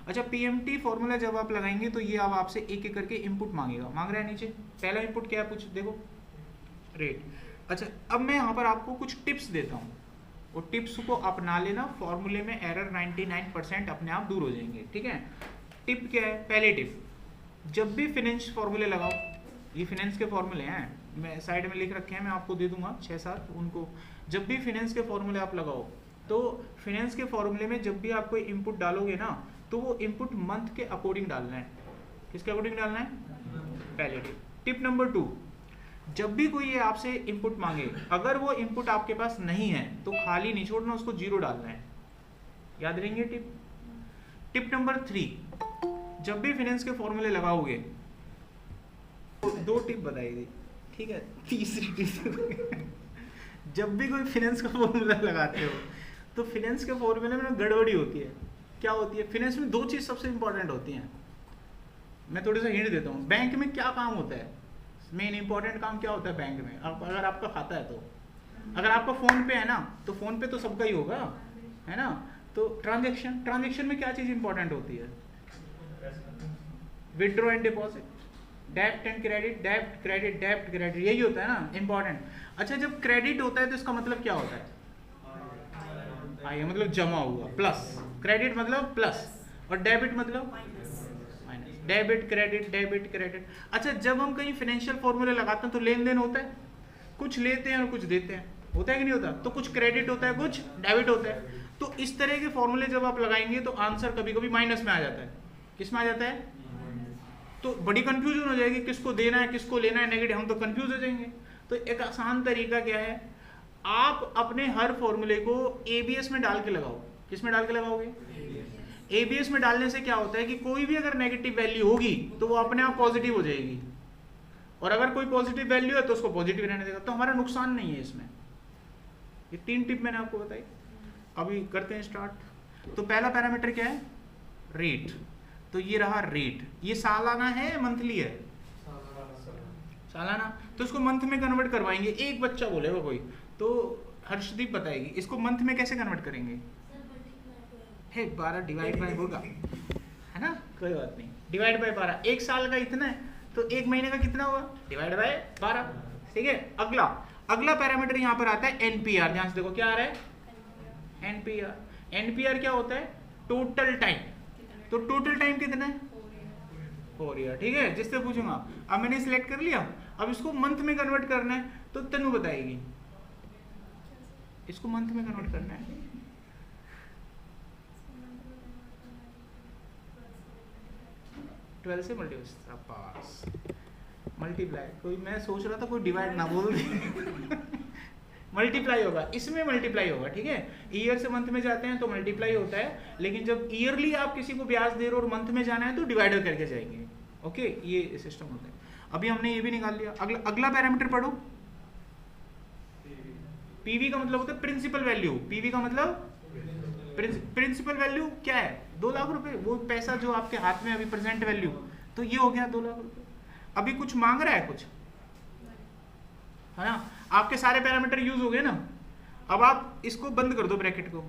अच्छा, पीएमटी फॉर्मूला जब आप लगाएंगे तो ये अब आपसे एक एक करके इनपुट मांगेगा, मांग रहा है नीचे। पहला इनपुट क्या है, कुछ देखो, रेट। अच्छा, अब मैं यहाँ पर आपको कुछ टिप्स देता हूँ, वो टिप्स को अपना लेना, फॉर्मूले में एरर 99% अपने आप दूर हो जाएंगे, ठीक है। टिप क्या है, पहले टिप, जब भी फिनेंस फॉर्मूले लगाओ, ये फिनेंस के फॉर्मूले हैं, मैं साइड में लिख रखे हैं, मैं आपको दे दूंगा 6-7 उनको। जब भी फिनेंस के फॉर्मूले आप लगाओ तो फिनेंस के फॉर्मूले में जब भी आप कोई इनपुट डालोगे ना, तो वो इनपुट मंथ के अकॉर्डिंग डालना है। किसके अकॉर्डिंग डालना है, पहले टिप। टिप नंबर 2, जब भी कोई ये आपसे इनपुट मांगे, अगर वो इनपुट आपके पास नहीं है तो खाली नहीं छोड़ना, उसको 0 डालना है। याद रहेंगे टिप। टिप नंबर 3, जब भी फिनेंस के फॉर्मूले लगाओगे, 2 टिप बताई थी, ठीक है। तीसरी टिप जब भी कोई फिनेंस का फॉर्मूला लगाते हो तो फिनेंस के फॉर्मूले में गड़बड़ी होती है। क्या होती है, फिनेंस में 2 चीज सबसे इंपॉर्टेंट होती हैं। मैं थोड़ा सा हिंट देता हूँ। बैंक में क्या काम होता है, मेन इंपॉर्टेंट काम क्या होता है बैंक में, अगर आपका खाता है तो, अगर आपका फोन पे है ना, तो फोन पे तो सबका ही होगा, है ना। तो ट्रांजेक्शन में क्या चीज इंपॉर्टेंट होती है, विड्रॉ एंड डिपॉजिट, डेब्ट एंड क्रेडिट, डेब्ट क्रेडिट, डेब्ट क्रेडिट, यही होता है ना इंपॉर्टेंट। अच्छा, जब क्रेडिट होता है तो इसका मतलब क्या होता है, आइए, मतलब जमा हुआ, प्लस। क्रेडिट मतलब प्लस, और डेबिट मतलब minus. Debit credit, debit credit. अच्छा, जब हम कहीं फाइनेंशियल फॉर्मूले लगाते हैं तो लेन देन होता है, कुछ लेते हैं और कुछ देते हैं, होता है कि नहीं होता। तो कुछ क्रेडिट होता है, कुछ डेबिट होता है। तो इस तरह के फॉर्मूले जब आप लगाएंगे तो आंसर कभी कभी माइनस में आ जाता है। किस में आ जाता है, तो बड़ी कंफ्यूजन हो जाएगी, किसको देना है किसको लेना है, नेगेटिव, हम तो कंफ्यूज हो जाएंगे। तो एक आसान तरीका क्या है, आप अपने हर फॉर्मूले को एबीएस में डाल के लगाओ। किस में डाल के लगाओगे, एबीएस में डालने से क्या होता है कि कोई भी अगर नेगेटिव वैल्यू होगी तो वो अपने आप पॉजिटिव हो जाएगी, और अगर कोई पॉजिटिव वैल्यू है तो उसको पॉजिटिव रहने देगा, तो हमारा नुकसान नहीं है इसमें। ये 3 टिप मैंने आपको बताई। अभी करते हैं स्टार्ट। तो पहला पैरामीटर क्या है, रेट। तो ये रहा रेट, ये सालाना है मंथली है, सालाना। तो इसको मंथ में कन्वर्ट करवाएंगे। एक बच्चा बोलेगा कोई, तो हर्षदीप बताएगी इसको मंथ में कैसे कन्वर्ट करेंगे। है 12 डिवाइड बाय होगा, है ना, कोई बात नहीं, डिवाइड बाय 12। 1 साल का इतना है तो 1 महीने का कितना हुआ, डिवाइड बाय 12, ठीक है। अगला पैरामीटर यहाँ पर आता है एनपीआर। ध्यान से देखो क्या आ रहा है, एनपीआर क्या होता है, टोटल टाइम। तो टोटल टाइम कितना है, 4 ईयर, ठीक है। जिससे पूछूंगा, अब मैंने सिलेक्ट कर लिया, अब इसको मंथ में कन्वर्ट करना है, तो तनु बताएगी इसको मंथ में कन्वर्ट करना है। ट्वेल्व से मल्टीप्लाई, कोई मैं सोच रहा था कोई डिवाइड ना बोल मल्टीप्लाई होगा, इसमें मल्टीप्लाई होगा, ठीक है। ईयर से मंथ में जाते हैं तो मल्टीप्लाई होता है, लेकिन जब ईयरली आप किसी को ब्याज दे रहे हो और मंथ में जाना है तो डिवाइडर करके जाएंगे, ओके। ये सिस्टम होता है। अभी हमने ये भी निकाल लिया। अगला पैरामीटर पढ़ो, पीवी का मतलब होता है प्रिंसिपल वैल्यू। पीवी का मतलब प्रिंसिपल वैल्यू क्या है, 2 लाख रुपए, वो पैसा जो आपके हाथ में अभी प्रेजेंट वैल्यू, तो ये हो गया 2 लाख रुपए। अभी कुछ मांग रहा है कुछ, है ना, आपके सारे पैरामीटर यूज हो गए ना। अब आप इसको बंद कर दो, ब्रैकेट को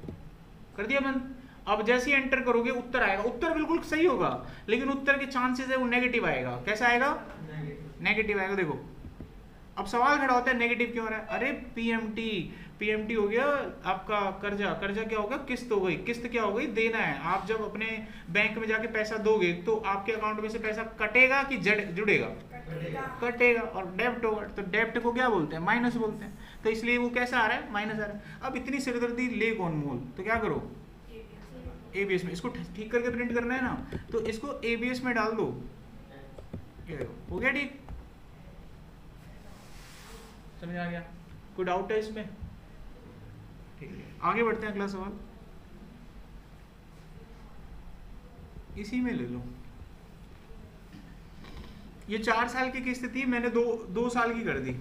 कर दिया बंद। अब जैसे ही एंटर करोगे उत्तर आएगा, उत्तर बिल्कुल सही होगा, लेकिन उत्तर के चांसेस है वो नेगेटिव आएगा। कैसा आएगा, नेगेटिव आएगा। देखो अब सवाल खड़ा होता है नेगेटिव क्यों हो रहा है। अरे पीएमटी हो गया आपका, कर्जा क्या होगा, किस्त हो गई। किस्त क्या हो गई, देना है। आप जब अपने बैंक में जाके पैसा दोगे तो आपके अकाउंट में से पैसा कटेगा कि जुड़ेगा, कटेगा। और डेब्ट होगा, तो डेब्ट को क्या बोलते हैं, माइनस बोलते हैं। तो इसलिए वो कैसा आ रहा है, माइनस आ रहा है। अब इतनी सिरदर्दी ले कौन मोल, तो क्या करो, एबीएस में। इसको ठीक करके प्रिंट करना है ना, तो इसको एबीएस में डाल दो, हो गया ठीक। समझ आ गया, कोई डाउट है इसमें, ठीक है, आगे बढ़ते हैं। अगला सवाल इसी में ले लो। ये 4 साल की किस्त थी, मैंने दो साल की कर दी,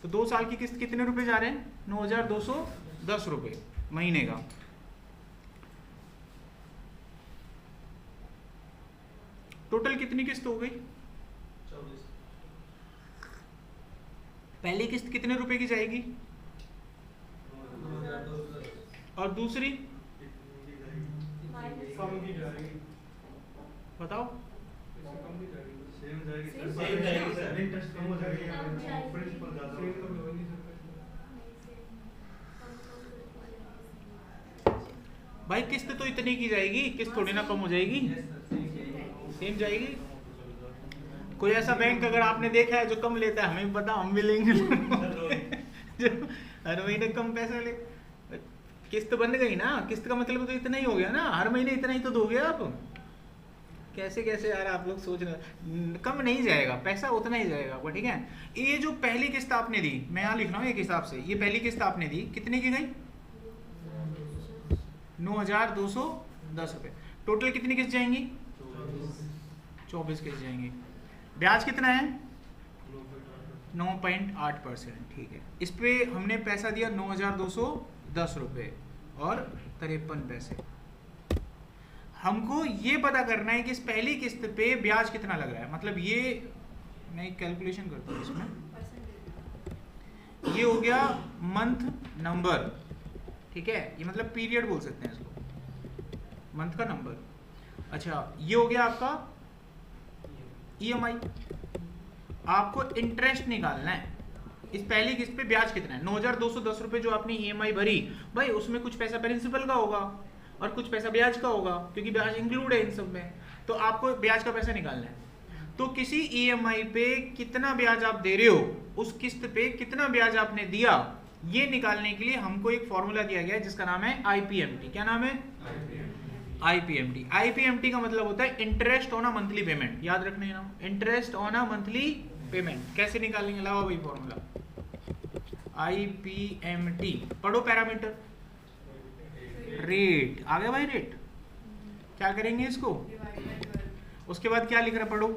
तो 2 साल की किस्त कितने रुपए जा रहे हैं? 9,210 रुपए महीने का। टोटल कितनी किस्त हो गई? 24। पहली किस्त कितने रुपए की जाएगी? 9,210। और दूसरी कम की जाएगी। बताओ। सेम जाएगी सर, इंटरेस्ट कम हो जाएगा, प्रिंसिपल ज्यादा होगी। भाई किस्त तो इतनी की जाएगी, किस्त थोड़ी ना कम हो जाएगी, सेम जाएगी। कोई ऐसा बैंक अगर आपने देखा है जो कम लेता है, हमें पता, हम भी लेंगे जो हर महीने कम पैसा ले। किस्त बन गई ना, किस्त का मतलब तो इतना ही हो गया ना, हर महीने इतना ही तो दोगे आप। कैसे कैसे यार आप लोग सोच रहे, कम नहीं जाएगा पैसा, उतना ही जाएगा आपको, ठीक है। ये जो पहली किस्त आपने दी, मैं यहाँ लिख रहा हूँ एक हिसाब से, ये पहली किस्त आपने दी कितने की गई? 9,210 रुपए। टोटल कितनी किस्त जाएंगी? 24 किस्त जाएंगी। ब्याज कितना है? 9.8%, ठीक है। इस पे हमने पैसा दिया 9,210 रुपए और 53 पैसे। हमको ये पता करना है कि इस पहली किस्त पे ब्याज कितना लग रहा है। मतलब ये मैं एक कैलकुलेशन करता हूँ इसमें, ये हो गया मंथ नंबर, ठीक है, ये मतलब पीरियड बोल सकते हैं इसको, मंथ का नंबर। अच्छा, ये हो गया आपका ईएमआई। आपको इंटरेस्ट निकालना है, इस पहली किस्त पे ब्याज कितना है? 9,210 रुपए जो आपने ईएमआई भरी, भाई उसमें कुछ पैसा प्रिंसिपल का होगा और कुछ पैसा ब्याज का होगा, क्योंकि ब्याज इंक्लूड है इन सब में, तो आपको ब्याज का पैसा निकालना है। तो किसी ईएमआई पे कितना ब्याज आप दे रहे हो, उस किस्त पे कितना ब्याज आपने दिया, ये निकालने के लिए हमको एक फॉर्मूला दिया गया है जिसका नाम है आईपीएमटी। क्या नाम है? आईपीएमटी। आईपीएमटी का मतलब होता है interest on a monthly payment. याद रखना है ना, interest on a monthly payment. कैसे निकालेंगे? लाओ भाई फॉर्मूला, आईपीएमटी। पढ़ो पैरामीटर, रेट आ गया भाई, रेट। क्या करेंगे इसको? उसके बाद क्या लिख रहा है? पढ़ो,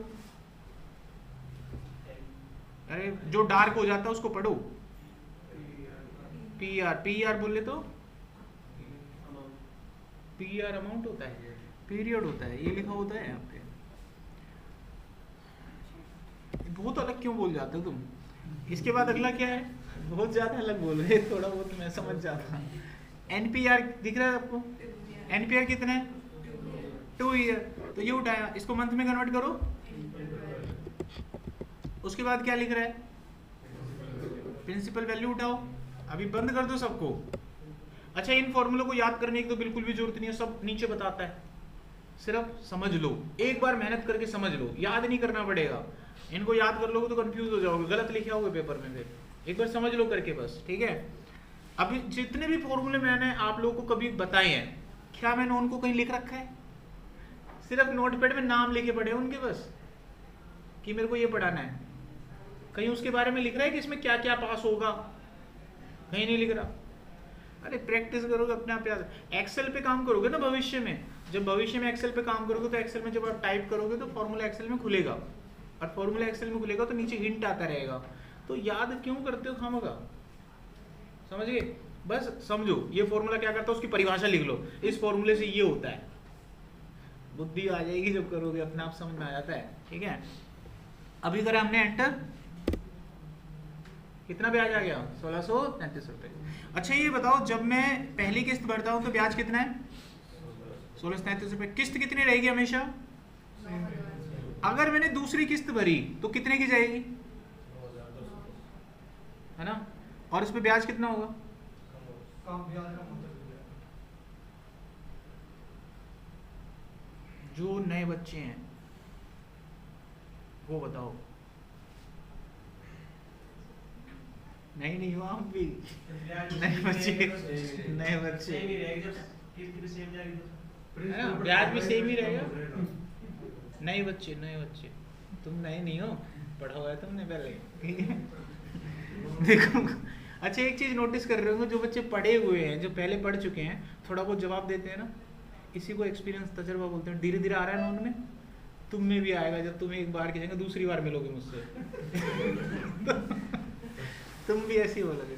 अरे जो डार्क हो जाता है उसको पढ़ो। पीआर, पीआर बोले तो पीआर अमाउंट होता है, पीरियड होता है, ये लिखा होता है यहाँ पे। बहुत अलग क्यों बोल जाते हो तुम? इसके बाद अगला क्या है? बहुत ज्यादा अलग बोल रहे, थोड़ा बहुत मैं समझ जाता हूँ। एनपीआर दिख रहा है आपको? एनपीआर कितना है? 2 ईयर। तो ये उठाया, इसको मंथ में कन्वर्ट करो। उसके बाद क्या लिख रहा है? प्रिंसिपल वैल्यू उठाओ। अभी बंद कर दो सबको। अच्छा, इन फॉर्मूलों को याद करने की तो बिल्कुल भी जरूरत नहीं है, सब नीचे बताता है, सिर्फ समझ लो। एक बार मेहनत करके समझ लो, याद नहीं करना पड़ेगा। इनको याद कर लोगे तो कंफ्यूज हो जाओगे, गलत लिखे होगे पेपर में, फिर एक बार समझ लो करके बस, ठीक है। अभी जितने भी फॉर्मूले मैंने आप लोगों को कभी बताए हैं, क्या मैंने उनको कहीं लिख रखा है? सिर्फ नोटपैड में नाम लिखे पड़े उनके बस, कि मेरे को ये पढ़ाना है। कहीं उसके बारे में लिख रहा है कि इसमें क्या क्या पास होगा? कहीं नहीं लिख रहा। अरे प्रैक्टिस करोगे अपने आप याद। एक्सेल पे काम करोगे ना भविष्य में, जब भविष्य में एक्सेल पे काम करोगे तो एक्सेल में जब आप टाइप करोगे तो फॉर्मूला एक्सेल में खुलेगा, और फॉर्मूला एक्सेल में खुलेगा तो नीचे हिंट आता रहेगा। तो याद क्यों करते हो खामखा? समझ गए? बस समझो ये फॉर्मूला क्या करता है, उसकी परिभाषा लिख लो, इस फॉर्मूले से ये होता है। बुद्धि आ जाएगी जब करोगे, अपने आप समझ में आ जाता है, ठीक है। अभी करा हमने एंटर, कितना ब्याज आ गया? 1633 रुपए। अच्छा ये बताओ, जब मैं पहली किस्त भरता हूं तो ब्याज कितना है? 1633 रुपए। किस्त कितनी रहेगी हमेशा? अगर मैंने दूसरी किस्त भरी तो कितने की जाएगी? है ना? और इस पे ब्याज कितना होगा? जो नए बच्चे हैं वो बताओ। नहीं हो आप भी नए बच्चे ब्याज भी सेम ही रहेगा। नए बच्चे तुम नए नहीं हो, पढ़ा हुआ है तुमने पहले, ठीक है। देखो अच्छा एक चीज नोटिस कर रहे होंगे, जो बच्चे पढ़े हुए हैं, जो पहले पढ़ चुके हैं, थोड़ा बहुत जवाब देते हैं ना, इसी को एक्सपीरियंस तजर्बा बोलते हैं। धीरे धीरे आ रहा है ना उनमें, तुम में भी आएगा। जब तुम एक बार की जगह दूसरी बार मिलोगे मुझसे तुम भी ऐसे ही बोलोगे,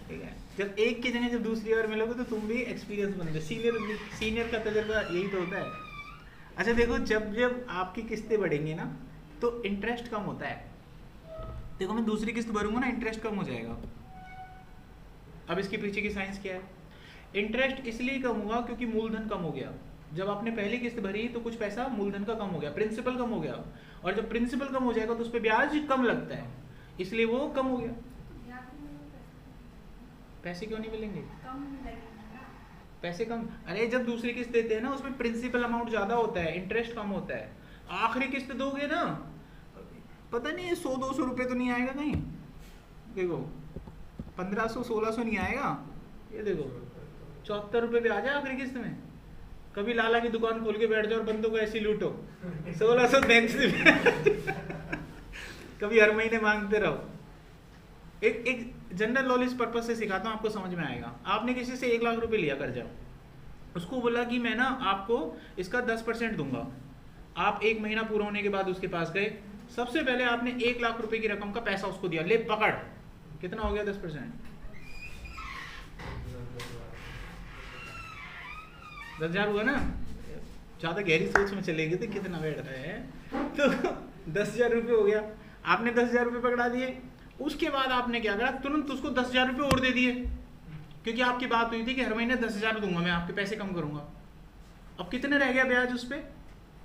ठीक है। जब एक की जगह जब दूसरी बार मिलोगे तो तुम भी एक्सपीरियंस बनोगे। सीनियर का तजर्बा यही तो होता है। अच्छा देखो, जब जब आपकी किस्तें बढ़ेंगी ना तो इंटरेस्ट कम होता है। देखो मैं दूसरी किस्त भरूंगा ना, इंटरेस्ट कम हो जाएगा। अब इसके पीछे की साइंस क्या है? इंटरेस्ट इसलिए कम हुआ क्योंकि मूलधन कम हो गया। जब आपने पहली किस्त भरी तो कुछ पैसा मूलधन का कम हो गया, प्रिंसिपल कम हो गया, और जब प्रिंसिपल कम हो जाएगा तो उस पर ब्याज कम लगता है, इसलिए वो कम हो गया। पैसे क्यों नहीं मिलेंगे? पैसे कम, अरे जब दूसरी किस्त देते हैं ना उसमें प्रिंसिपल अमाउंट ज्यादा होता है, इंटरेस्ट कम होता है। आखिरी किस्त दोगे ना, पता नहीं 100-200 रुपए तो नहीं आएगा कहीं, देखो 1500-1600 नहीं आएगा, ये देखो 74 रुपए पे आ जाए आखिरी किस्त में। कभी लाला की दुकान खोल के बैठ जाओ और बंदों को ऐसी लूटो 1600 बैंक से कभी हर महीने मांगते रहो। एक जनरल नॉलेज पर्पज से सिखाता हूँ, आपको समझ में आएगा। आपने किसी से 1 लाख रुपए लिया कर्जा, उसको बोला कि मैं ना आपको इसका 10% दूंगा। आप 1 महीना पूरा होने के बाद उसके पास गए, सबसे पहले आपने 1 लाख रुपए की रकम का पैसा उसको दिया, ले पकड़। कितना हो गया 10%? 10,000 हुआ ना। ज्यादा गहरी सोच में चलेगी तो कितना बैठ रहा है, तो 10,000 रुपये हो गया। आपने 10,000 रुपये पकड़ा दिए, उसके बाद आपने क्या करा, तुरंत उसको 10,000 रुपये और दे दिए, क्योंकि आपकी बात हुई थी कि हर महीने 10,000 दूंगा मैं, आपके पैसे कम करूंगा। अब कितने रह गया ब्याज उस पर?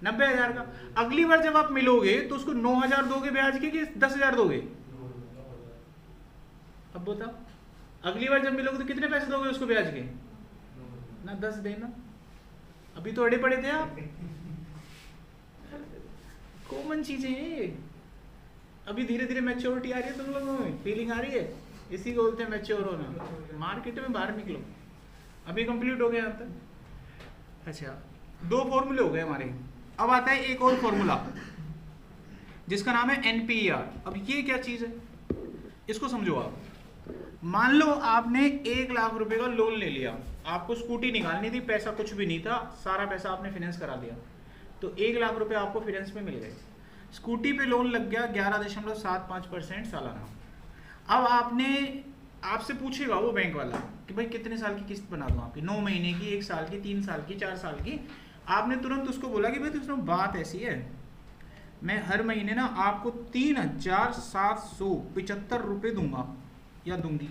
90,000 का। अगली बार जब आप मिलोगे तो उसको 9,000 दोगे ब्याज के कि 10,000 दोगे? अब बताओ, अगली बार जब मिलोगे तो कितने पैसे दोगे उसको ब्याज के? ना 10 देना। अभी तो अड़े पड़े थे आप। कॉमन चीजें हैं। अभी धीरे धीरे मैच्योरिटी आ रही है तुम लोगों में, फीलिंग आ रही है, इसी को बोलते हैं मैच्योर होना। मार्केट में बाहर निकलो, अभी कंप्लीट हो गया यहाँ तक। अच्छा 2 फॉर्मूले हो गए हमारे। अब आता है एक और फॉर्मूला जिसका नाम है NPER। अब ये क्या चीज है, इसको समझो आप। मान लो आपने 1 लाख रुपए का लोन ले लिया, आपको स्कूटी निकालनी थी, पैसा कुछ भी नहीं था, सारा पैसा आपने फाइनेंस करा दिया, तो 1 लाख रुपए आपको फाइनेंस में मिल गए। स्कूटी पे लोन लग गया 11.75% सालाना। अब आपसे पूछेगा वो बैंक वाला कि भाई कितने साल की किस्त बना दूं आपकी, 9 महीने की, 1 साल की, 3 साल की, 4 साल की। आपने तुरंत उसको बोला कि भाई तो बात ऐसी है, मैं हर महीने ना आपको 3,775 रुपये दूंगा या दूंगी,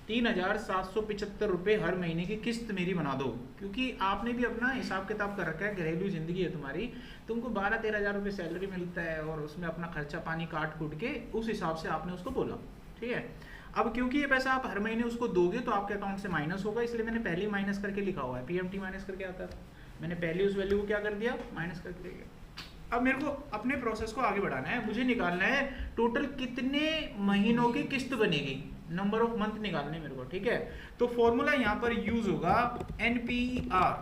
3,775 रुपये हर महीने की किस्त मेरी बना दो। क्योंकि आपने भी अपना हिसाब किताब कर रखा है, घरेलू जिंदगी है तुम्हारी, तुमको 12-13 हज़ार रुपये सैलरी मिलता है और उसमें अपना खर्चा पानी काट कूट के उस हिसाब से आपने उसको बोला, ठीक है। अब क्योंकि ये पैसा आप हर महीने उसको दोगे तो आपके अकाउंट से माइनस होगा, इसलिए मैंने पहले ही माइनस करके लिखा हुआ है, PMT माइनस करके आता है, मैंने पहले उस वैल्यू को क्या कर दिया, माइनस करके दे दिया। अब मेरे को अपने प्रोसेस को आगे बढ़ाना है, मुझे निकालना है टोटल कितने महीनों की किस्त बनेगी, नंबर ऑफ मंथ निकालने मेरे को, ठीक है। तो फॉर्मूला यहाँ पर यूज होगा NPER।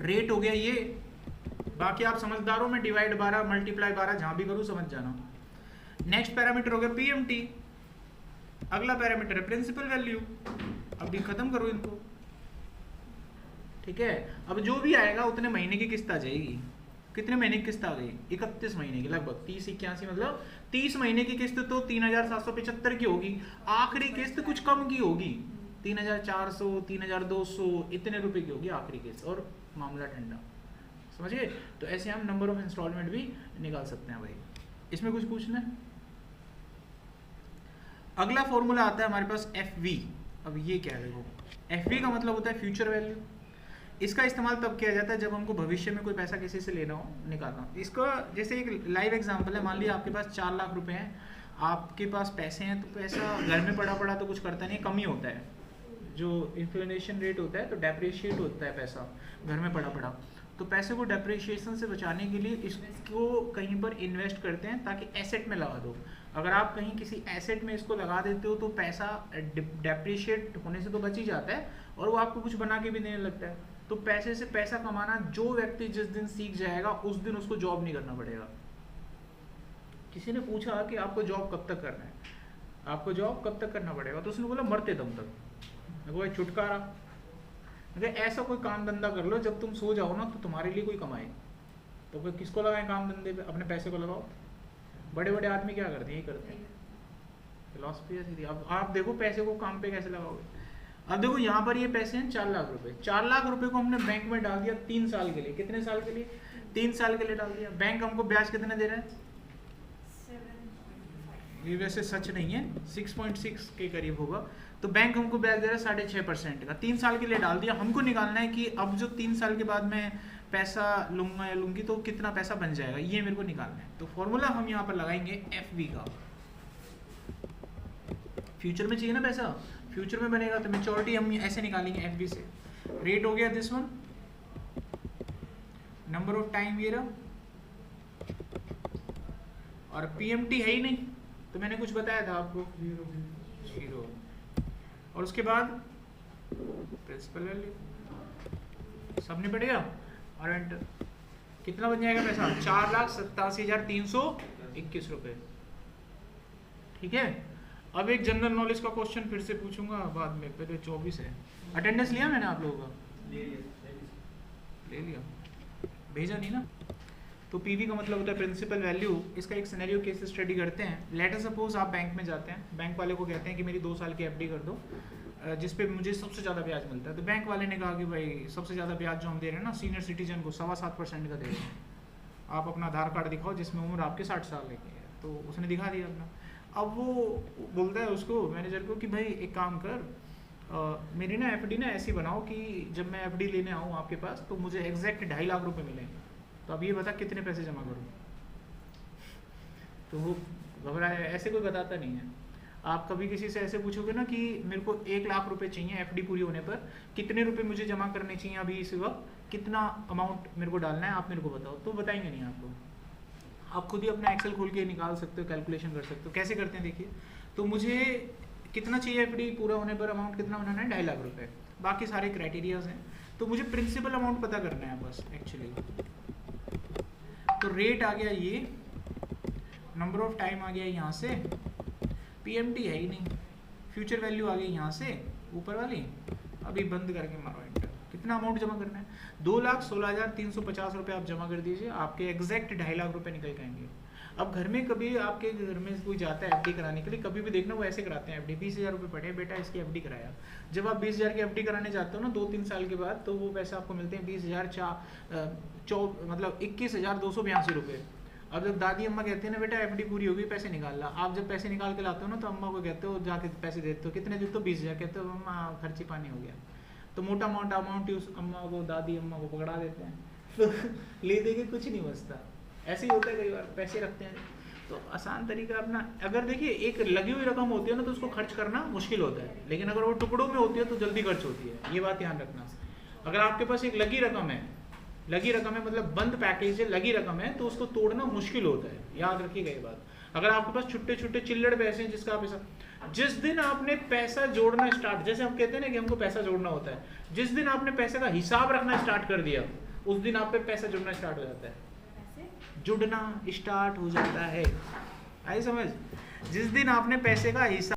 रेट हो गया ये, बाकी आप समझदार हो, मैं डिवाइड 12 मल्टीप्लाई 12 जहां भी करूं समझ जाना। नेक्स्ट पैरामीटर हो गया PMT, अगला पैरामीटर है प्रिंसिपल वैल्यू। अभी खत्म करो इनको, ठीक है। अब जो भी आएगा उतने महीने की किस्त आ जाएगी। कितने महीने की किस्त आ गई? 31 महीने की, लगभग 30-81, मतलब 30 महीने की किस्त तो 3,775 की होगी। आखिरी किस्त कुछ कम की होगी, 3,400, 3,200 इतने रुपए की होगी आखिरी किस्त, और मामला ठंडा, समझिए। तो ऐसे हम नंबर ऑफ इंस्टॉलमेंट भी निकाल सकते हैं भाई। इसमें कुछ पूछना है? अगला फॉर्मूला आता है हमारे पास FV। अब ये क्या है? देखो FV का मतलब होता है फ्यूचर वैल्यू। इसका इस्तेमाल तब किया जाता है जब हमको भविष्य में कोई पैसा किसी से लेना हो, निकालना। इसको जैसे एक लाइव एग्जांपल है, मान लिया आपके पास 4 लाख रुपए हैं, आपके पास पैसे हैं, तो पैसा घर में पड़ा तो कुछ करता नहीं, कम ही होता है। जो इन्फ्लेशन रेट होता है तो डेप्रिशिएट होता है पैसा घर में पड़ा, तो पैसे को डेप्रिशिएशन से बचाने के लिए इसको कहीं पर इन्वेस्ट करते हैं ताकि एसेट में लगा दो। अगर आप कहीं किसी एसेट में इसको लगा देते हो तो पैसा डेप्रिशिएट होने से तो बच ही जाता है और वो आपको कुछ बना के भी देने लगता है। तो पैसे से पैसा कमाना जो व्यक्ति जिस दिन सीख जाएगा उस दिन उसको जॉब नहीं करना पड़ेगा। किसी ने पूछा कि आपको जॉब कब तक करना है, आपको जॉब कब तक करना पड़ेगा? तो उसने बोला मरते दम तक। मैं बोला छुटकारा, अगर ऐसा कोई काम धंधा कर लो जब तुम सो जाओ ना तो तुम्हारे लिए कोई कमाए। तो फिर किसको लगाएं काम धंधे पे? अपने पैसे को लगाओ। बड़े बड़े आदमी क्या करते हैं? यही करते हैं, फिलॉसफी ऐसी थी। अब आप देखो पैसे को काम पे कैसे लगाओगे। अब देखो यहाँ पर ये पैसे हैं 4 लाख रुपए। 4 लाख रुपए को हमने बैंक में डाल दिया 3 साल के लिए। कितने साल के लिए? 3 साल के लिए डाल दिया। बैंक हमको ब्याज कितना दे रहा है? 7.5। ये वैसे सच नहीं है, 6.6 के करीब होगा। तो बैंक हमको ब्याज दे रहा है 6.5% का। 3 साल के लिए डाल दिया। हमको निकालना है कि अब जो 3 साल के बाद मैं पैसा लूंगा या लूंगी तो कितना पैसा बन जाएगा, ये मेरे को निकालना है। तो फॉर्मूला हम यहाँ पर लगाएंगे FV का। फ्यूचर में चाहिए ना पैसा, फ्यूचर में बनेगा तो मैच्योरिटी हम ऐसे निकालेंगे FV से। रेट हो गया this one, number of time ये रहा, और PMT है ही नहीं तो मैंने कुछ बताया था आपको 0। और उसके बाद प्रिंसिपल वैल्यू सब निपटेगा और एंटर। कितना बन जाएगा पैसा? 4,87,321 रुपए। ठीक है। अब एक जनरल नॉलेज का क्वेश्चन फिर से पूछूंगा बाद में, पहले 24 है। अटेंडेंस लिया मैंने आप लोगों का? ले लिया, भेजा नहीं ना। तो PV का मतलब होता है प्रिंसिपल वैल्यू। इसका एक सिनेरियो केस स्टडी करते हैं। लेट अस सपोज आप बैंक में जाते हैं, बैंक वाले को कहते हैं कि मेरी 2 साल की FD कर दो जिस पे मुझे सबसे ज़्यादा ब्याज मिलता है। तो बैंक वाले ने कहा कि भाई सबसे ज़्यादा ब्याज जो हम दे रहे हैं ना सीनियर सिटीजन को 7.25% का दे रहे हैं, आप अपना आधार कार्ड दिखाओ जिसमें उम्र आपके 60 साल की है। तो उसने दिखा दिया अपना। अब वो बोलता है उसको मैनेजर को कि भाई एक काम कर, मेरी ना FD ना ऐसी बनाओ कि जब मैं FD लेने आऊँ आपके पास तो मुझे एग्जैक्ट 2.5 लाख रुपए मिलेंगे। तो अब ये बता कितने पैसे जमा करूँ? तो वो घबराया, ऐसे कोई बताता नहीं है। आप कभी किसी से ऐसे पूछोगे ना कि मेरे को 1 लाख रुपए चाहिए FD पूरी होने पर, कितने रुपए मुझे जमा करने चाहिए अभी इस वक्त, कितना अमाउंट मेरे को डालना है, आप मेरे को बताओ, तो बताएंगे नहीं आपको। आप खुद ही अपना एक्सेल खोल के निकाल सकते हो, कैलकुलेशन कर सकते हो। कैसे करते हैं देखिए। तो मुझे कितना चाहिए FD पूरा होने पर, अमाउंट कितना बनाना है? 2.5 लाख रुपए। बाकी सारे क्राइटेरियाज हैं। तो मुझे प्रिंसिपल अमाउंट पता करना है बस एक्चुअली। तो रेट आ गया ये, नंबर ऑफ टाइम आ गया यहाँ से, PMT है ही नहीं, फ्यूचर वैल्यू आ गई यहाँ से ऊपर वाली। अभी बंद करके मारो एंटर। कितना अमाउंट जमा करना है? 2,16,350 रुपये आप जमा कर दीजिए, आपके एग्जैक्ट 2.5 लाख रुपए निकल के आएंगे। अब घर में कभी आपके घर में कोई जाता है FD कराने के लिए, कभी भी देखना वो ऐसे कराते हैं FD। 20,000 रुपये पड़े बेटा इसकी FD कराया। जब आप 20,000 की FD कराने जाते हो ना 2-3 साल के बाद, तो वो पैसे आपको मिलते हैं 20,000 मतलब 21,282 रुपये। अब जब दादी अम्मा कहते हैं ना बेटा FD पूरी होगी पैसे निकाल ला, आप जब पैसे निकाल के लाते हो ना तो अम्मा को कहते हो जाके पैसे देते हो, कितने देते हो? 20,000। कहते हो अम्मा खर्ची पानी हो गया। तो मोटा मोटा अमाउंट उस अम्मा को, दादी अम्मा को पकड़ा देते हैं तो ले दे के कुछ नहीं बचता। ऐसे ही होता है कई बार, पैसे रखते हैं। तो आसान तरीका अपना, अगर देखिए एक लगी हुई रकम होती है ना तो उसको खर्च करना मुश्किल होता है, लेकिन अगर वो टुकड़ों में होती है तो जल्दी खर्च होती है। ये बात ध्यान रखना। अगर आपके पास एक लगी रकम है मतलब बंद पैकेज है, लगी रकम है, तो उसको तोड़ना मुश्किल होता है। याद रखिएगा ये बात। अगर आपके पास छुट्टे छुट्टे चिल्लड़ पैसे हैं जिसका पैसा, जिस दिन आपने पैसा जोड़ना स्टार्ट, जैसे हम कहते हैं ना कि हमको पैसा जोड़ना होता है, जिस दिन आपने पैसे का हिसाब रखना स्टार्ट कर दिया उस दिन आप पे पैसा जुड़ना स्टार्ट हो जाता है। जुड़ना स्टार्ट हो जाता है, आई समझ? जिस दिन आपने पैसे का हिसाब